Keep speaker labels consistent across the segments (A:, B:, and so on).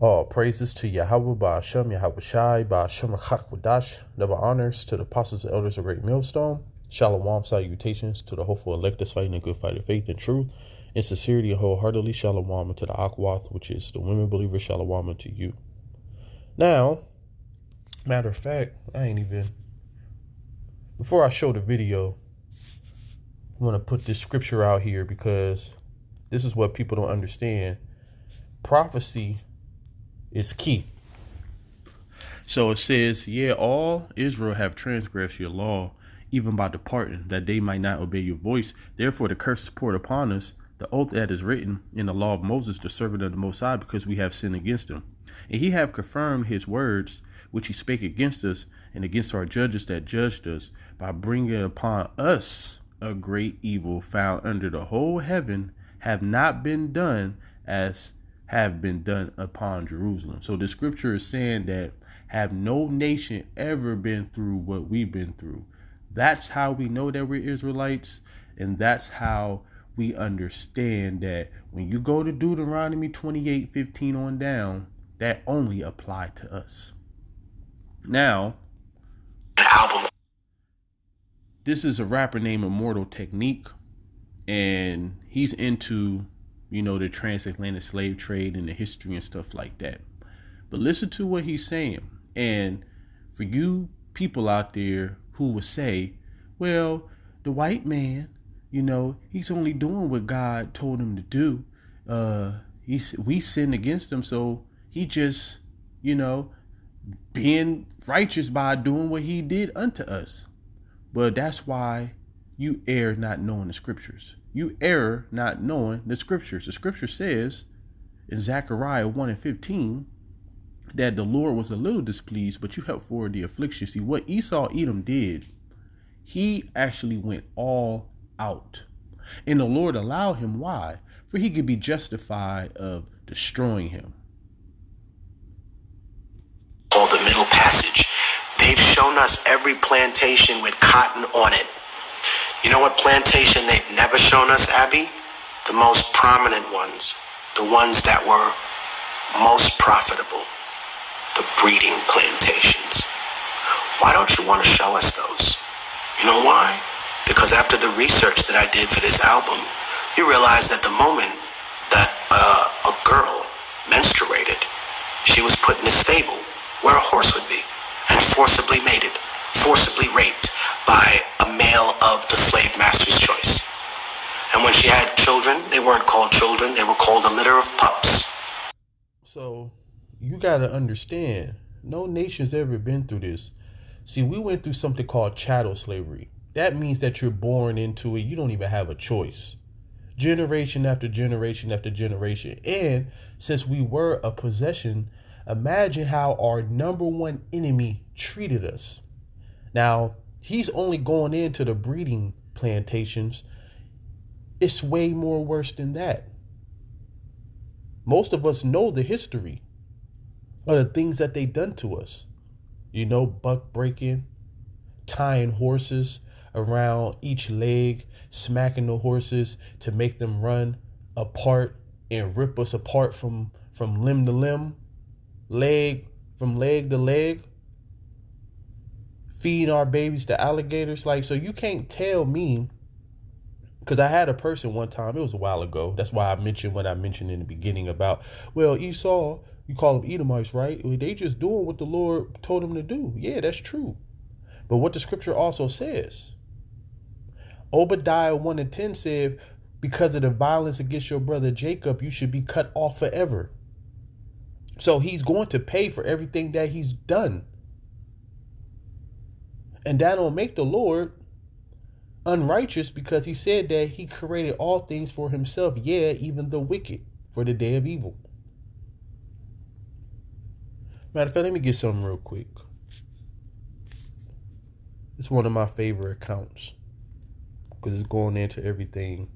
A: All praises to Yahweh Ba'Hashem, Yahweh Shai, Ba'Hashem Chakvadash. Double honors to the apostles and elders of Great Millstone. Shalom, salutations to the hopeful electors fighting a good fight of faith and truth, in sincerity and wholeheartedly. Shalom to the Akwath, which is the women believers. Shalom to you. Now, matter of fact, before I show the video, I'm going to put this scripture out here because this is what people don't understand. Prophecy is key. So it says, all Israel have transgressed your law, even by departing, that they might not obey your voice. Therefore the curse is poured upon us, the oath that is written in the law of Moses, the servant of the Most High, because we have sinned against him. And he have confirmed his words, which he spake against us and against our judges that judged us, by bringing upon us a great evil found under the whole heaven, have not been done as have been done upon Jerusalem. So the scripture is saying that have no nation ever been through what we've been through. That's how we know that we're Israelites. And that's how we understand that when you go to Deuteronomy 28:15 on down, that only apply to us. Now, this is a rapper named Immortal Technique, and he's into the transatlantic slave trade and the history and stuff like that. But listen to what he's saying. And for you people out there who would say, well, the white man, he's only doing what God told him to do. We sinned against him. So he just, being righteous by doing what he did unto us. But that's why you err not knowing the scriptures. You err not knowing the scriptures. The scripture says in Zechariah 1:15 that the Lord was a little displeased, but you helped forward the affliction. See, what Esau Edom did, he actually went all out. And the Lord allowed him. Why? For he could be justified of destroying him.
B: Called the Middle Passage. They've shown us every plantation with cotton on it. You know what plantation they've never shown us, Abby? The most prominent ones. The ones that were most profitable. The breeding plantations. Why don't you want to show us those? You know why? Because after the research that I did for this album, you realize that the moment that a girl menstruated, she was put in a stable where a horse would be and forcibly mated, forcibly raped by a male of the slave master's choice. And when she had children, they weren't called children, they were called a litter of pups.
A: So you got to understand, no nation's ever been through this. See, we went through something called chattel slavery. That means that you're born into it. You don't even have a choice. Generation after generation after generation. And since we were a possession, imagine how our number one enemy treated us. Now, he's only going into the breeding plantations. It's way more worse than that. Most of us know the history of the things that they done to us. Buck breaking, tying horses around each leg, smacking the horses to make them run apart and rip us apart from limb to limb, from leg to leg, feeding our babies to alligators. So you can't tell me, because I had a person one time, it was a while ago. That's why I mentioned what I mentioned in the beginning about, Esau, you call them Edomites, right? They just doing what the Lord told them to do. Yeah, that's true. But what the scripture also says, Obadiah 1:10 said, because of the violence against your brother Jacob, you should be cut off forever. So he's going to pay for everything that he's done. And that don't make the Lord unrighteous, because he said that he created all things for himself. Yeah, even the wicked for the day of evil. Matter of fact, let me get something real quick. It's one of my favorite accounts because it's going into everything.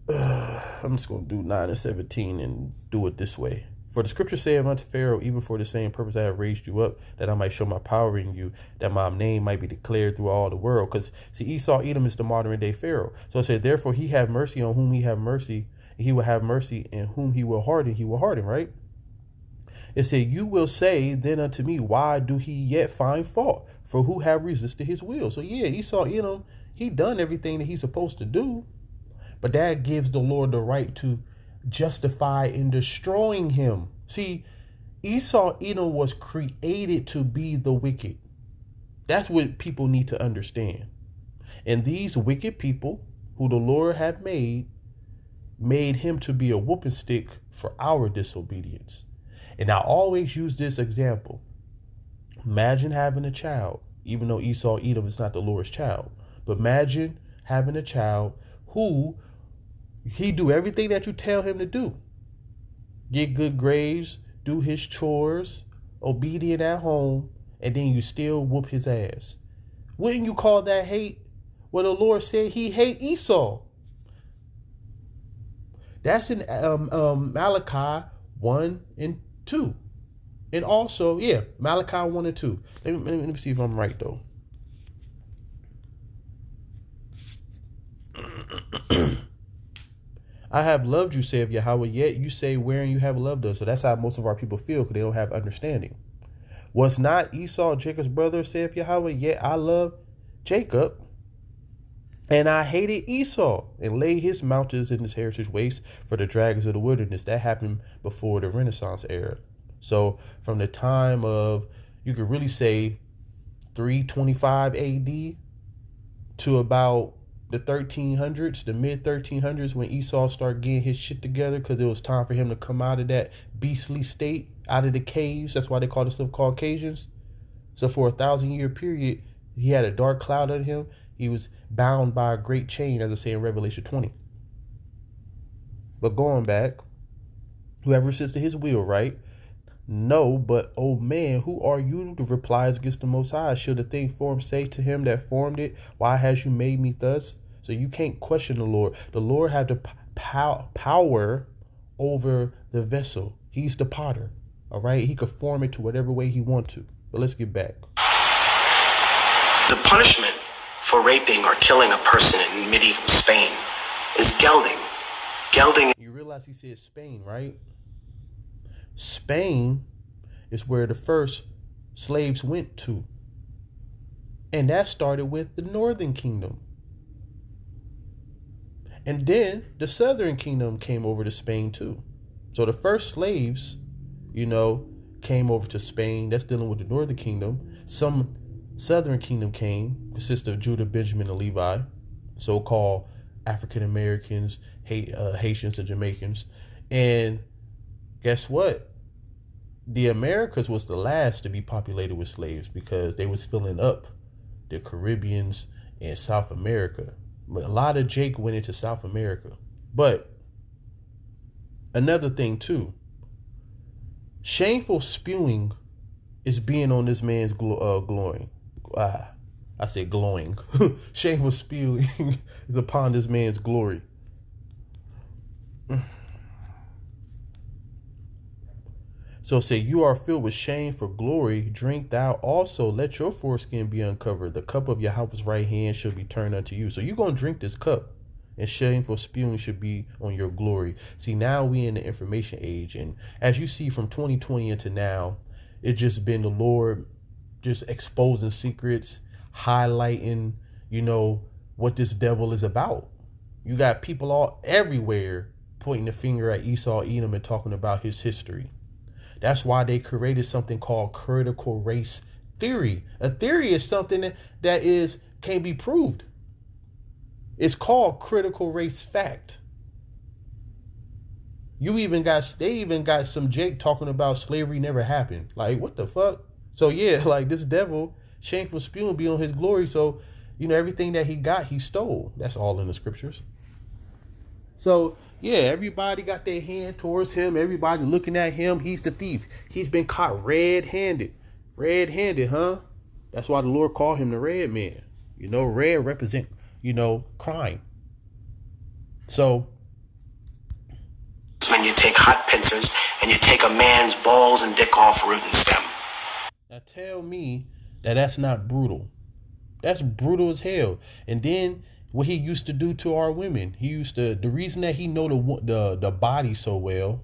A: I'm just going to do 9:17 and do it this way. For the scripture saith unto Pharaoh, even for the same purpose I have raised you up, that I might show my power in you, that my name might be declared through all the world. Because see, Esau Edom is the modern day Pharaoh. So it said, therefore he have mercy on whom he have mercy, and he will have mercy, and whom he will harden, right? It said, you will say then unto me, why do he yet find fault? For who have resisted his will? So yeah, Esau, he done everything that he's supposed to do. But that gives the Lord the right to justify in destroying him. See, Esau, Edom was created to be the wicked. That's what people need to understand. And these wicked people who the Lord had made him to be a whooping stick for our disobedience. And I always use this example. Imagine having a child, even though Esau, Edom is not the Lord's child. But imagine having a child who he do everything that you tell him to do. Get good grades, do his chores, obedient at home, and then you still whoop his ass. Wouldn't you call that hate? Well, the Lord said he hate Esau. That's in Malachi 1 and 2. And also, Malachi 1 and 2. Let me see if I'm right, though. I have loved you, saith Yahweh, yet you say, wherein you have loved us. So that's how most of our people feel, because they don't have understanding. Was not Esau Jacob's brother, saith Yahweh, yet I love Jacob, and I hated Esau, and laid his mountains in his heritage waste for the dragons of the wilderness. That happened before the Renaissance era. So from the time of, you could really say 325 AD to about the 1300s, the mid 1300s, when Esau started getting his shit together, because it was time for him to come out of that beastly state, out of the caves. That's why they call themselves Caucasians. So for 1,000-year period, he had a dark cloud on him. He was bound by a great chain, as I say in Revelation 20. But going back, whoever resisted his will, right? No, but, oh man, who are you to reply against the Most High? Should the thing formed say to him that formed it, why has you made me thus? So you can't question the Lord. The Lord had the power over the vessel. He's the potter, all right? He could form it to whatever way he wants to. But let's get back.
B: The punishment for raping or killing a person in medieval Spain is gelding. Gelding.
A: You realize he said Spain, right? Spain is where the first slaves went to. And that started with the Northern Kingdom. And then the Southern Kingdom came over to Spain too. So the first slaves, came over to Spain. That's dealing with the Northern Kingdom. Some Southern Kingdom came, consisted of Judah, Benjamin, and Levi, so-called African Americans, Haitians, and Jamaicans. And guess what? The Americas was the last to be populated with slaves, because they was filling up the Caribbeans and South America. But a lot of Jake went into South America. But another thing too, shameful spewing is being on this man's glowing. I said glowing. Shameful spewing is upon this man's glory. So say, you are filled with shame for glory. Drink thou also. Let your foreskin be uncovered. The cup of Yahweh's right hand shall be turned unto you. So you're going to drink this cup, and shameful spewing should be on your glory. See, now we in the information age. And as you see from 2020 into now, it's just been the Lord just exposing secrets, highlighting, what this devil is about. You got people everywhere pointing the finger at Esau, Edom, and talking about his history. That's why they created something called critical race theory. A theory is something that can't be proved. It's called critical race fact. They even got some Jake talking about slavery never happened. Like, what the fuck? So yeah, like this devil, shameful spewing be on his glory. So, everything that he got, he stole. That's all in the scriptures. So yeah, everybody got their hand towards him. Everybody looking at him. He's the thief. He's been caught red-handed. Red-handed, huh? That's why the Lord called him the red man. Red represent, crime. So
B: when you take hot pincers and you take a man's balls and dick off root and stem.
A: Now tell me that that's not brutal. That's brutal as hell. And then what he used to do to our women. He used to, the reason that he know the body so well,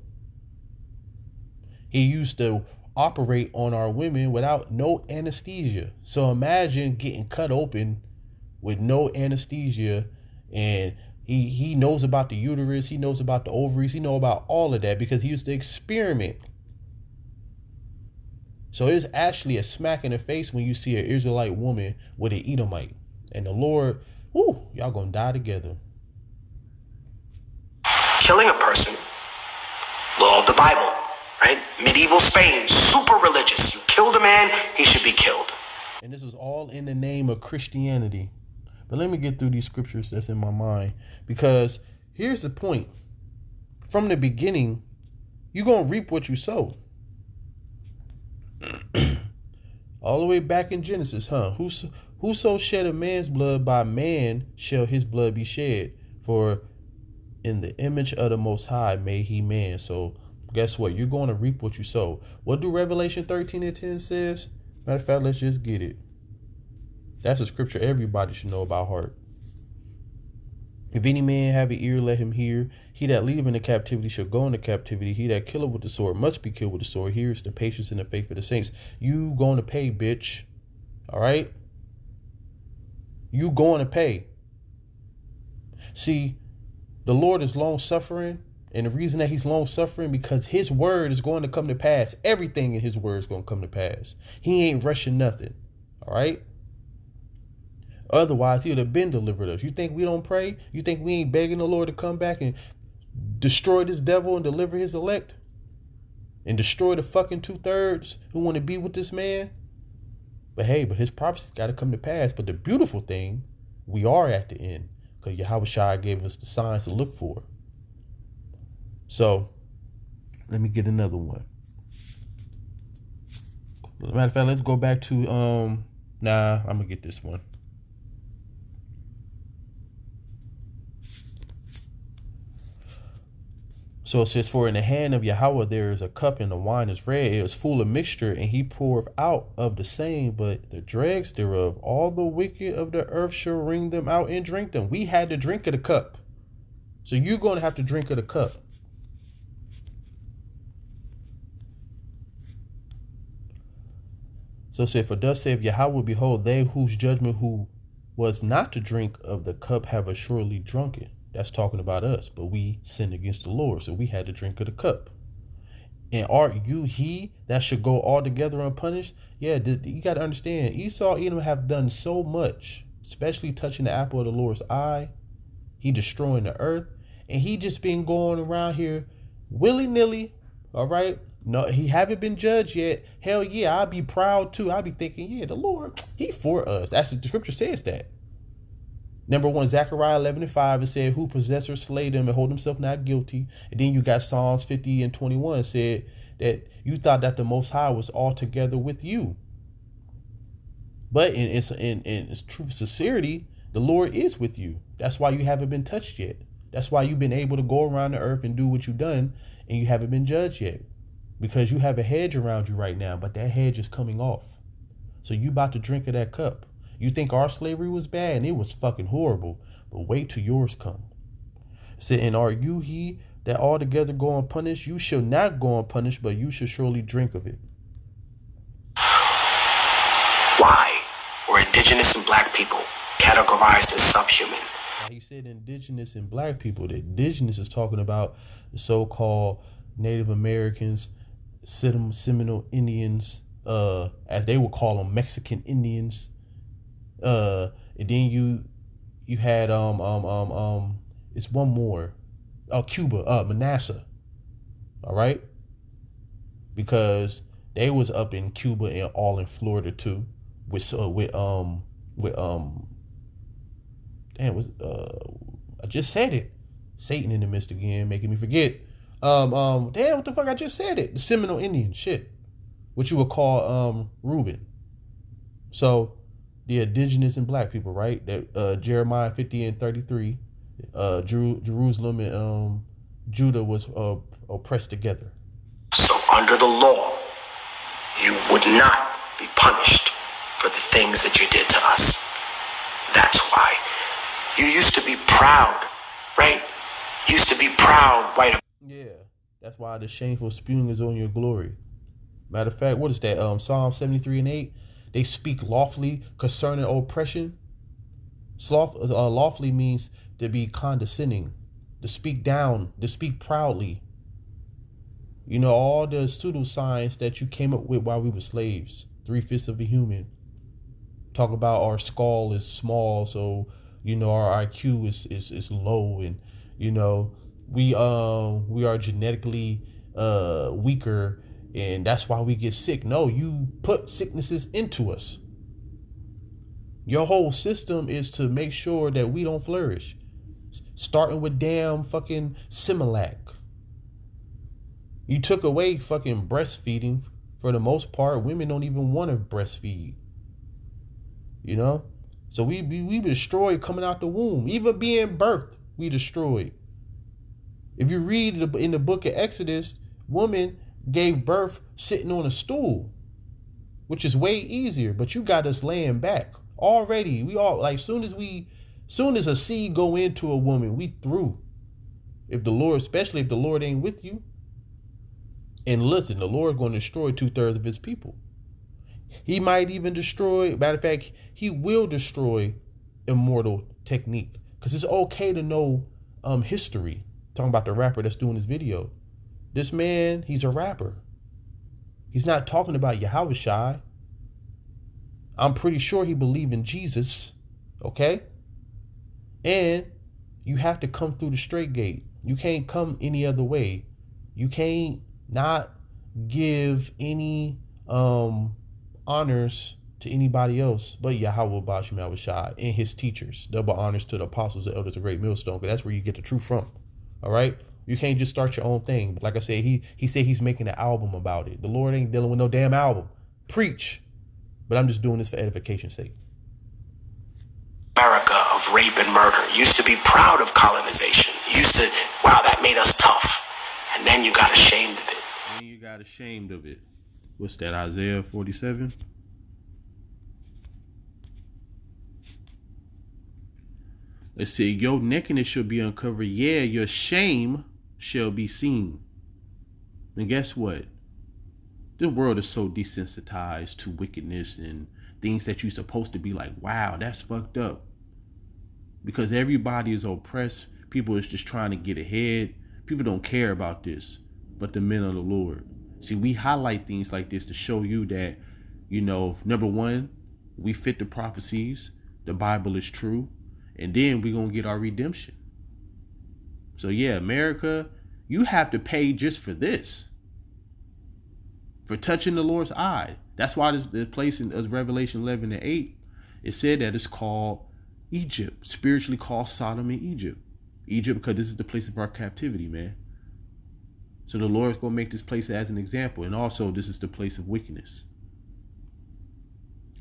A: he used to operate on our women without no anesthesia. So imagine getting cut open with no anesthesia, and he knows about the uterus, he knows about the ovaries, he knows about all of that because he used to experiment. So it's actually a smack in the face when you see an Israelite woman with an Edomite. And the Lord, whoo, y'all gonna die together.
B: Killing a person, law of the Bible, right? Medieval Spain, super religious. You killed a man, he should be killed.
A: And this was all in the name of Christianity. But let me get through these scriptures that's in my mind, because here's the point. From the beginning, you're going to reap what you sow. All the way back in Genesis, Whoso shed a man's blood, by man shall his blood be shed. For in the image of the Most High made he man. So guess what? You're going to reap what you sow. What do Revelation 13:10 says? Matter of fact, let's just get it. That's a scripture everybody should know about heart. If any man have an ear, let him hear. He that leaveth into captivity shall go into captivity. He that killeth with the sword must be killed with the sword. Here is the patience and the faith of the saints. You going to pay, bitch. All right? You going to pay. See, the Lord is long suffering. And the reason that he's long suffering, because his word is going to come to pass. Everything in his word is going to come to pass. He ain't rushing nothing. All right? Otherwise, he would have been delivered us. You think we don't pray? You think we ain't begging the Lord to come back and destroy this devil and deliver his elect? And destroy the fucking 2/3 who want to be with this man? But hey, his prophecy got to come to pass. But the beautiful thing, we are at the end, because Yahushua gave us the signs to look for. So, let me get another one. Matter of fact, let's go back to, I'm going to get this one. So it says, for in the hand of Yahweh there is a cup, and the wine is red. It is full of mixture, and he poureth out of the same, but the dregs thereof, all the wicked of the earth shall wring them out and drink them. We had to drink of the cup. So you're going to have to drink of the cup. So it said, for thus saith Yahweh, behold, they whose judgment who was not to drink of the cup have assuredly drunken. That's talking about us, but we sinned against the Lord, so we had to drink of the cup. And art you he that should go altogether unpunished? Yeah, you got to understand, Esau, Edom have done so much, especially touching the apple of the Lord's eye. He destroying the earth, and he just been going around here willy-nilly, all right? No, he haven't been judged yet. Hell yeah, I'd be proud too. I'd be thinking, yeah, the Lord, he for us. That's the scripture says that. Number 1, Zechariah 11:5, it said, who possess or slay them and hold himself not guilty. And then you got Psalms 50:21 said that you thought that the Most High was altogether with you. But in its true sincerity, the Lord is with you. That's why you haven't been touched yet. That's why you've been able to go around the earth and do what you've done, and you haven't been judged yet. Because you have a hedge around you right now, but that hedge is coming off. So you about to drink of that cup. You think our slavery was bad, and it was fucking horrible. But wait till yours come. It said, and are you he that altogether go unpunished? You shall not go unpunished, but you shall surely drink of it.
B: Why were indigenous and black people categorized as subhuman?
A: Now, he said indigenous and black people. The indigenous is talking about the so-called Native Americans, Seminole Indians, as they would call them, Mexican Indians. And then you had it's one more. Cuba, Manasseh. All right? Because they was up in Cuba and all in Florida too. I just said it. Satan in the midst again, making me forget. Damn, what the fuck? I just said it. The Seminole Indian shit. What you would call Reuben. So the indigenous and black people, right? That Jeremiah 50:33, Jerusalem and Judah was oppressed together.
B: So under the law, you would not be punished for the things that you did to us. That's why You used to be proud, right? Used to be proud, white.
A: Yeah, that's why the shameful spewing is on your glory. Matter of fact, what is that? Psalm 73 and 8. They speak lawfully concerning oppression. Lawfully means to be condescending, to speak down, to speak proudly. You know, all the pseudoscience that you came up with while we were slaves. 3/5 of a human. Talk about our skull is small, so you know our IQ is low, and you know we are genetically weaker, and that's why we get sick. No, you put sicknesses into us. Your whole system is to make sure that we don't flourish. Starting with damn fucking Similac. You took away fucking breastfeeding. For the most part, women don't even want to breastfeed. You know? So we destroyed coming out the womb. Even being birthed, we destroyed. If you read in the book of Exodus, woman gave birth sitting on a stool, which is way easier, but you got us laying back. Already, we all, like, soon as a seed go into a woman, we through. If the Lord, especially if the Lord ain't with you. And listen, the Lord going to destroy 2/3 of his people. He might even destroy, matter of fact, he will destroy immortal technique. Because it's okay to know history. Talking about the rapper that's doing this video. This man, he's a rapper. He's not talking about Yahweh Shai. I'm pretty sure he believed in Jesus. Okay? And you have to come through the straight gate. You can't come any other way. You can't not give any honors to anybody else but Yahweh Bashim Yahushua and his teachers. Double honors to the apostles and elders of Great Millstone, because that's where you get the truth from. All right? You can't just start your own thing. But like I said, he said he's making an album about it. The Lord ain't dealing with no damn album. Preach. But I'm just doing this for edification's sake.
B: America of rape and murder. Used to be proud of colonization. Used to, wow, that made us tough. And then you got ashamed of it.
A: And you got ashamed of it. What's that, Isaiah 47? Let's see. Your nakedness shall be uncovered. Yeah, your shame shall be seen. And guess what? The world is so desensitized to wickedness and things that you're supposed to be like, wow, that's fucked up. Because everybody is oppressed. People is just trying to get ahead. People don't care about this, but the men of the Lord. See, we highlight things like this to show you that, you know, number one, we fit the prophecies. The Bible is true. And then we're going to get our redemption. So yeah, America, you have to pay just for this. For touching the Lord's eye. That's why this place in Revelation 11 and 8, it said that it's called Egypt. Spiritually called Sodom and Egypt. Egypt, because this is the place of our captivity, man. So the Lord's going to make this place as an example. And also, this is the place of wickedness.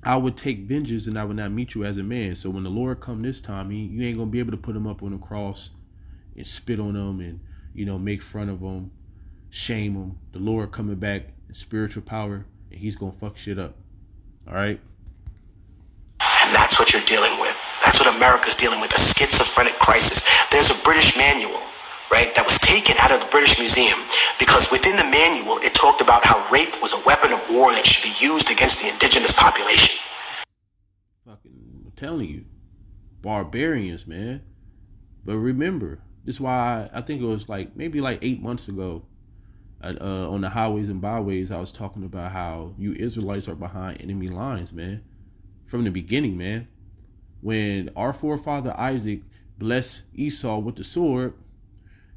A: I would take vengeance and I would not meet you as a man. So when the Lord come this time, you ain't going to be able to put him up on a cross and spit on him and, you know, make fun of him, shame him. The Lord coming back in spiritual power, and he's going to fuck shit up. All right?
B: And that's what you're dealing with. That's what America's dealing with, a schizophrenic crisis. There's a British manual, right, that was taken out of the British Museum because within the manual, it talked about how rape was a weapon of war that should be used against the indigenous population.
A: Fucking, I'm telling you, barbarians, man. But remember, this is why I think it was like maybe like 8 months ago on the highways and byways, I was talking about how you Israelites are behind enemy lines, man. From the beginning, man. When our forefather Isaac blessed Esau with the sword,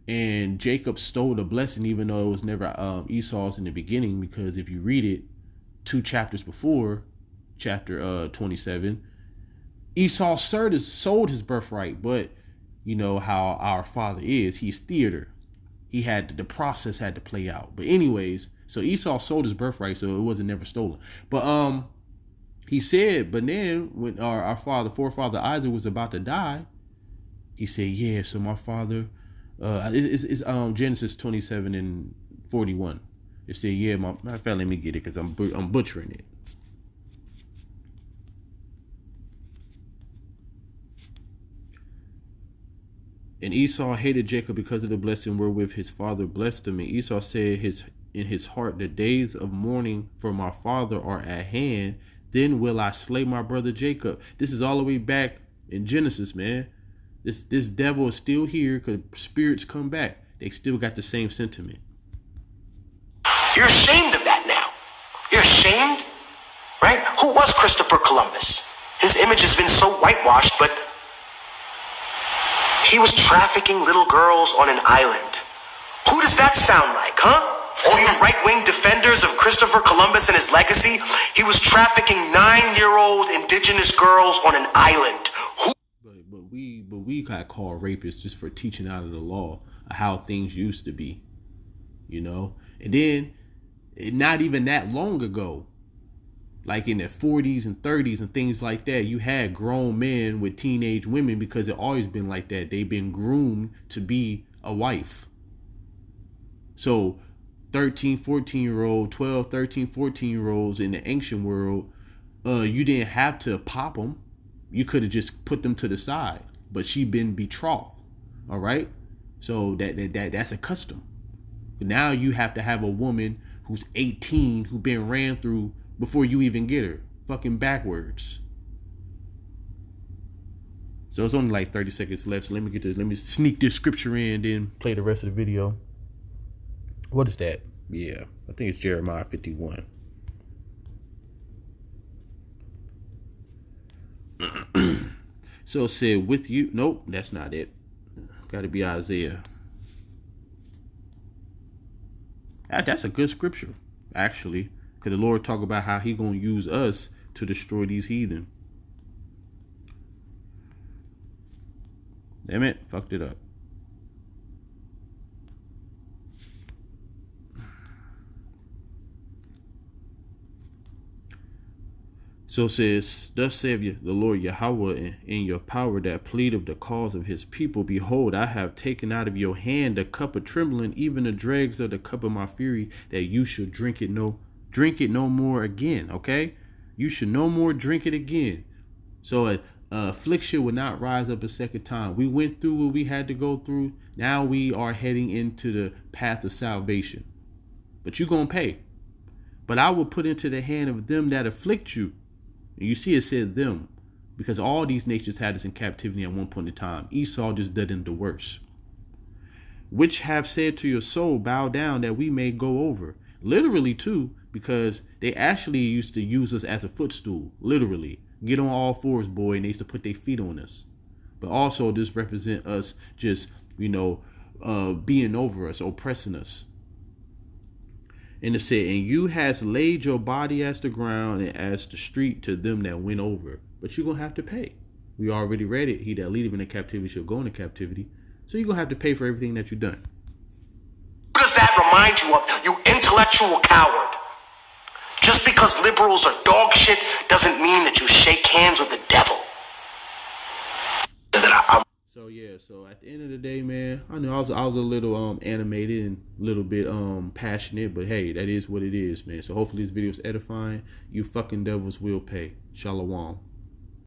A: and Jacob stole the blessing, even though it was never Esau's in the beginning, because if you read it 2 chapters before, chapter 27, Esau sold his birthright. But you know how our father is. He's theater. He had the process had to play out. But anyways, so Esau sold his birthright, so it wasn't never stolen. But he said, but then when our forefather Isaac was about to die, he said, yeah, so my father, it's Genesis 27 and 41. It said, yeah, matter of fact, let me get it because I'm butchering it. And Esau hated Jacob because of the blessing wherewith his father blessed him. And Esau said in his heart, the days of mourning for my father are at hand. Then will I slay my brother Jacob. This is all the way back in Genesis, man. This devil is still here because spirits come back. They still got the same sentiment.
B: You're ashamed of that now. You're ashamed, right? Who was Christopher Columbus? His image has been so whitewashed, but he was trafficking little girls on an island. Who does that sound like, huh? All you right-wing defenders of Christopher Columbus and his legacy, he was trafficking 9-year-old indigenous girls on an island.
A: But we got called rapists just for teaching out of the law of how things used to be, you know? And then, not even that long ago, like in the 40s and 30s and things like that, you had grown men with teenage women because it always been like that. They've been groomed to be a wife. So 13, 14-year-old, 12, 13, 14-year-olds in the ancient world, you didn't have to pop them. You could have just put them to the side. But she been betrothed. All right? So that's a custom. But now you have to have a woman who's 18 who been ran through before you even get her. Fucking backwards. So it's only like 30 seconds left. So let me sneak this scripture in, then play the rest of the video. What is that? Yeah, I think it's Jeremiah 51. So it said, with you. Nope, that's not it. Got to be Isaiah. That's a good scripture, actually. Because the Lord talk about how he going to use us to destroy these heathen. Damn it, fucked it up. So it says, thus saith the Lord Yahweh, in your power that pleadeth the cause of his people. Behold, I have taken out of your hand the cup of trembling, even the dregs of the cup of my fury, that you should drink it no more again. Okay? You should no more drink it again. So affliction will not rise up a second time. We went through what we had to go through. Now we are heading into the path of salvation. But you're going to pay. But I will put into the hand of them that afflict you. You see it said them, because all these nations had us in captivity at one point in time. Esau just did them the worst. Which have said to your soul, bow down that we may go over. Literally too, because they actually used to use us as a footstool. Literally. Get on all fours, boy, and they used to put their feet on us. But also this represent us just, being over us, oppressing us. And it said, and you has laid your body as the ground and as the street to them that went over. But you're going to have to pay. We already read it. He that leadeth into captivity shall go into captivity. So you're going to have to pay for everything that you've done.
B: What does that remind you of, you intellectual coward? Just because liberals are dog shit doesn't mean that you shake hands with the devil.
A: So at the end of the day, man, I know I was a little animated and a little bit passionate, but hey, that is what it is, man. So hopefully this video is edifying. You fucking devils will pay. Shalom.